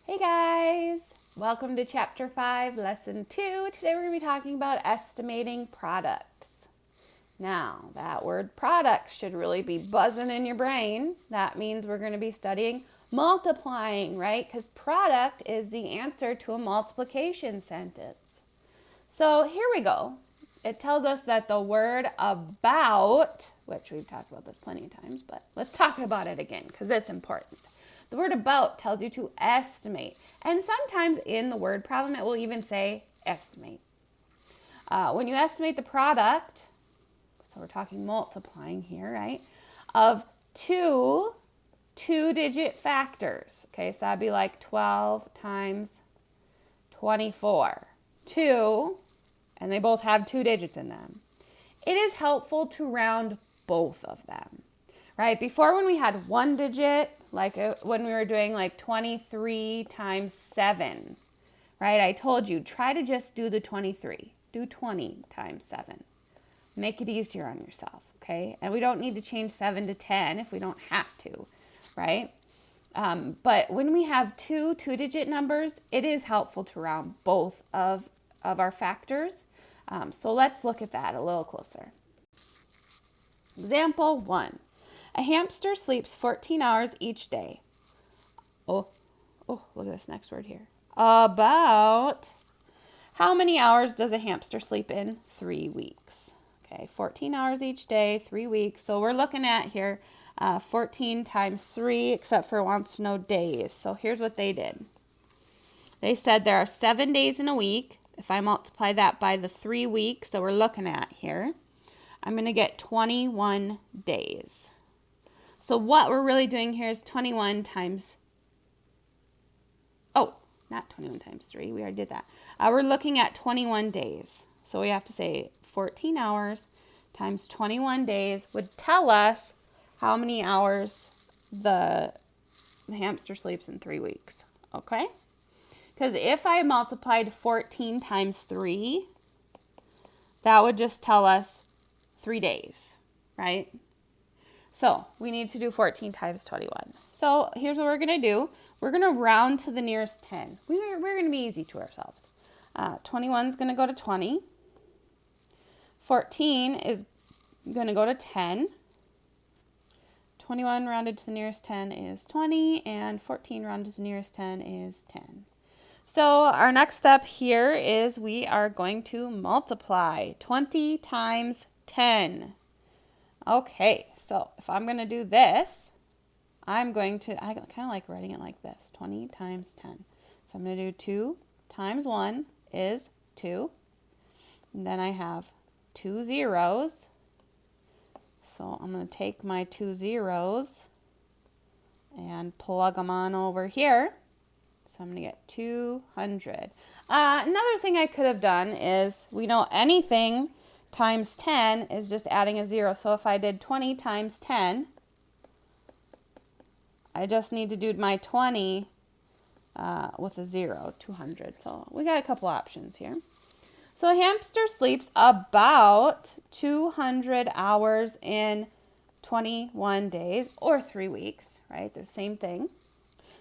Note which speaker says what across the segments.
Speaker 1: Hey guys, welcome to Chapter 5, Lesson 2. Today we're going to be talking about estimating products. Now, that word products should really be buzzing in your brain. That means we're going to be studying multiplying, right? Because product is the answer to a multiplication sentence. So here we go. It tells us that the word about, which we've talked about this plenty of times, but let's talk about it again because it's important. The word about tells you to estimate. And sometimes in the word problem, it will even say estimate. When you estimate the product, so we're talking multiplying here, right, of two-digit factors. Okay, so that'd be like 12 times 24. 2, and they both have 2 digits in them. It is helpful to round both of them, right? Before, when we had 1 digit, like when we were doing like 23 times 7, right? I told you, try to just do the 23. Do 20 times 7. Make it easier on yourself, okay? And we don't need to change 7 to 10 if we don't have to, right? But when we have two-digit numbers, it is helpful to round both of our factors. So let's look at that a little closer. Example 1. A hamster sleeps 14 hours each day. Oh, look at this next word here. About how many hours does a hamster sleep in 3 weeks? Okay, 14 hours each day, 3 weeks. So we're looking at here 14 times 3, except for it wants to know days. So here's what they did. They said there are 7 days in a week. If I multiply that by the 3 weeks that we're looking at here, I'm going to get 21 days. So what we're really doing here is 21 times, not 21 times 3, we already did that. We're looking at 21 days. So we have to say 14 hours times 21 days would tell us how many hours the hamster sleeps in 3 weeks, okay? Because if I multiplied 14 times 3, that would just tell us 3 days, right? So we need to do 14 times 21. So here's what we're going to do. We're going to round to the nearest 10. We're going to be easy to ourselves. 21 is going to go to 20. 14 is going to go to 10. 21 rounded to the nearest 10 is 20, and 14 rounded to the nearest 10 is 10. So our next step here is we are going to multiply 20 times 10. Okay, so if I'm going to do this, I kind of like writing it like this, 20 times 10. So I'm going to do 2 times 1 is 2. And then I have 2 zeros. So I'm going to take my 2 zeros and plug them on over here. So I'm going to get 200. Another thing I could have done is, we know anything times 10 is just adding a 0. So if I did 20 times 10, I just need to do my 20 with a 0, 200. So we got a couple options here. So a hamster sleeps about 200 hours in 21 days, or 3 weeks, right? They're the same thing.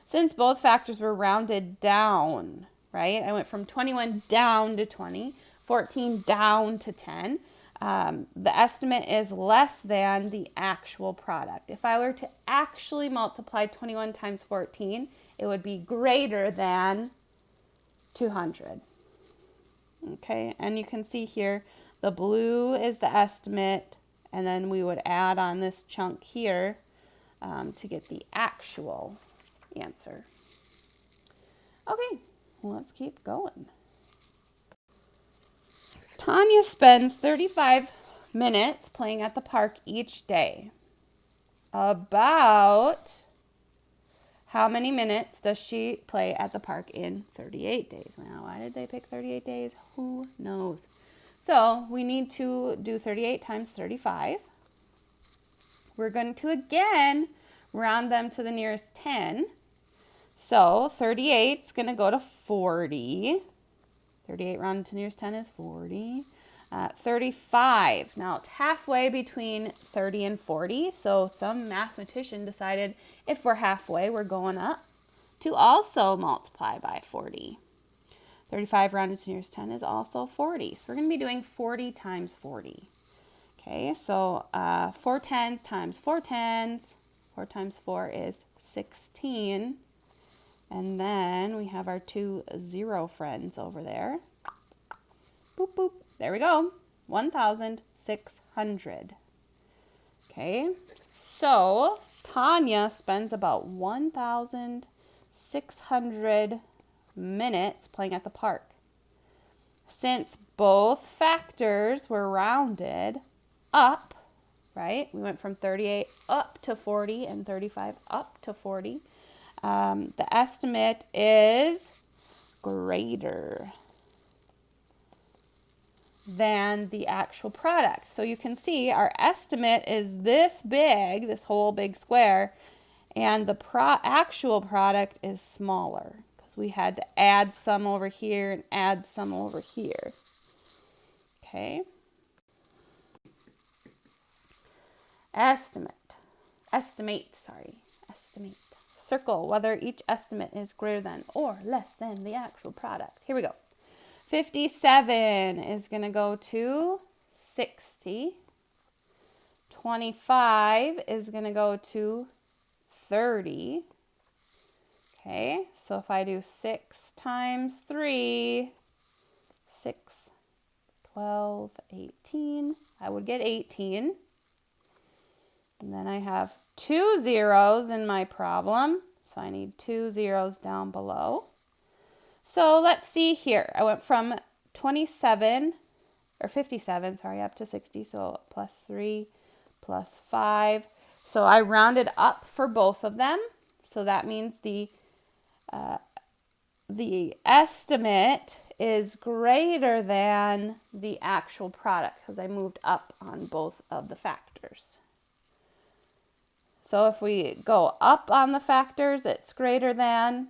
Speaker 1: Since both factors were rounded down, right? I went from 21 down to 20, 14 down to 10. The estimate is less than the actual product. If I were to actually multiply 21 times 14, it would be greater than 200. Okay, and you can see here, the blue is the estimate, and then we would add on this chunk here to get the actual answer. Okay, let's keep going. Tanya spends 35 minutes playing at the park each day. About how many minutes does she play at the park in 38 days? Now, why did they pick 38 days? Who knows? So we need to do 38 times 35. We're going to again round them to the nearest 10. So 38 is going to go to 40. 38 rounded to nearest 10 is 40. 35. Now it's halfway between 30 and 40. So some mathematician decided if we're halfway, we're going up. to also multiply by 40. 35 rounded to nearest 10 is also 40. So we're going to be doing 40 times 40. Okay, so 4 tens times 4 tens. 4 times 4 is 16. And then we have our 2 0 friends over there. Boop, boop. There we go. 1,600. Okay, so Tanya spends about 1,600 minutes playing at the park. Since both factors were rounded up, right? We went from 38 up to 40 and 35 up to 40. The estimate is greater than the actual product. So you can see our estimate is this big, this whole big square, and the actual product is smaller because we had to add some over here and add some over here. Okay. Estimate. Circle whether each estimate is greater than or less than the actual product. Here we go. 57 is going to go to 60. 25 is going to go to 30. Okay, so if I do 6 times 3, 6, 12, 18, I would get 18. And then I have 2 zeros in my problem, so I need 2 zeros down below. So let's see here. I went from 57, or 57, sorry, up to 60. So plus 3, plus 5. So I rounded up for both of them. So that means the estimate is greater than the actual product because I moved up on both of the factors. So if we go up on the factors, it's greater than.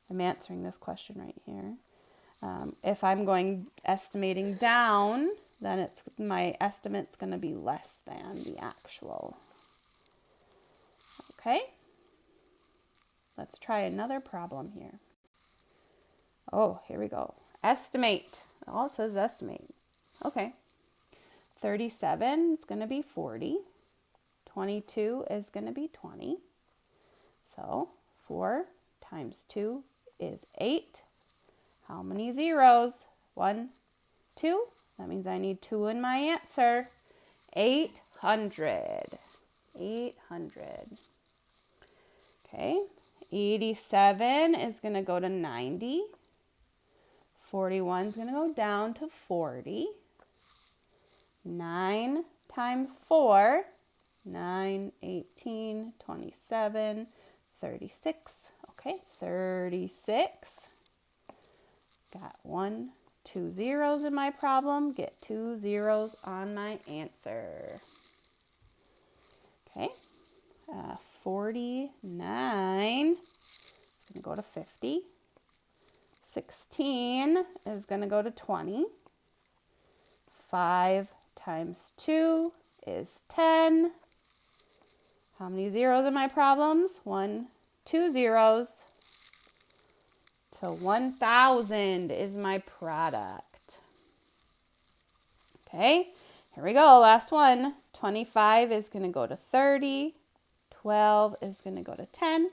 Speaker 1: I'm answering this question right here. If I'm going estimating down, then my estimate's going to be less than the actual. Okay? Let's try another problem here. Oh, here we go. Estimate. All it says is estimate. Okay. 37 is going to be 40. 22 is going to be 20. So 4 times 2 is 8. How many zeros? 1, 2. That means I need 2 in my answer. 800. 800. Okay. 87 is going to go to 90. 41 is going to go down to 40. 9 times 4. 9, 18, 27, 36. Okay, 36. Got 1, 2 zeros in my problem. Get 2 zeros on my answer. Okay, 49 is going to go to 50. 16 is going to go to 20. 5 times 2 is 10. How many zeros in my problems? 1, 2 zeros. So 1,000 is my product. Okay, here we go. Last one. 25 is going to go to 30. 12 is going to go to 10.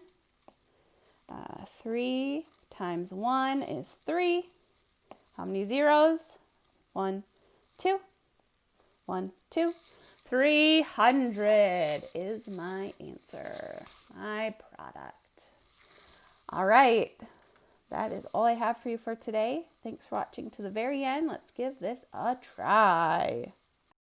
Speaker 1: 3 times 1 is 3. How many zeros? 1, 2. 1, 2. 300 is my answer, my product. All right, that is all I have for you for today. Thanks for watching to the very end. Let's give this a try.